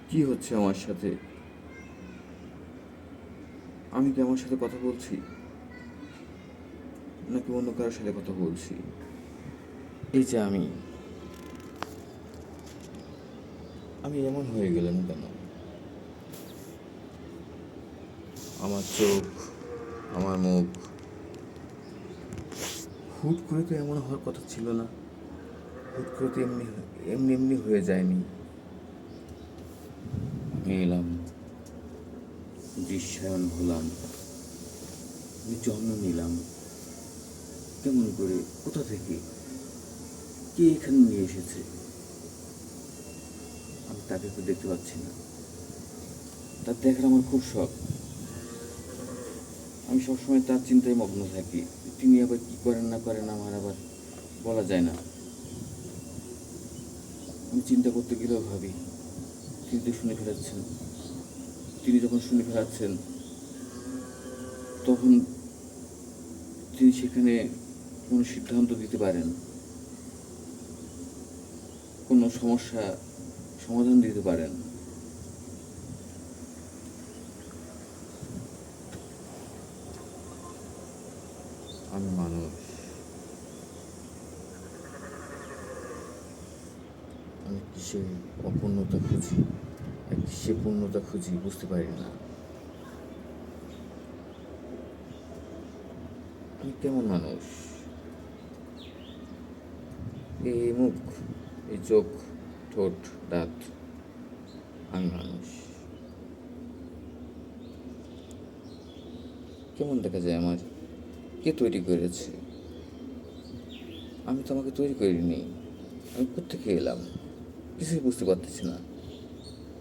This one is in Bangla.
কি হচ্ছে আমার সাথে? আমি কি আমার সাথে কথা বলছি, নাকি অন্য কারোর সাথে কথা বলছি? এই যে আমি এমন হয়ে গেলাম কেন? আমার চোখ, আমার মুখ হুট করে তো এমন হওয়ার কথা ছিল না। হুট করে তো এমনি এমনি এমনি হয়ে যায়নি। আমি এলাম, দৃশ্যায়ন হলাম, আমি জন্ম নিলাম। কেমন করে, কোথা থেকে, কে এখানে নিয়ে এসেছে? আমি তাকে তো দেখতে পাচ্ছি না। তার দেখার আমার খুব শখ। আমি সবসময় তার চিন্তায় মগ্ন থাকি। তিনি আবার কি করেন না করেন আমার আবার বলা যায় না। আমি চিন্তা করতে গেলেও ভাবি, তিনি তো শুনে ফেলাচ্ছেন। তিনি যখন শুনে ফেলাচ্ছেন, তখন তিনি সেখানে কোনো সিদ্ধান্ত দিতে পারেন, কোনো সমস্যা সমাধান দিতে পারেন। আমি মানুষ, আমি কিসে অপূর্ণতা খুঁজি, আর কিসে পূর্ণতা খুঁজি বুঝতে পারি না। আমি কেমন মানুষ? এই মুখ, এই চোখ, ঠোঁট, দাঁত, আমি মানুষ। কেমন দেখা যায় আমার? কে তৈরি করেছে? আমি তো আমাকে তৈরি করিনি। আমি কোত্থেকে এলাম কিছুই বুঝতে পারতেছি না।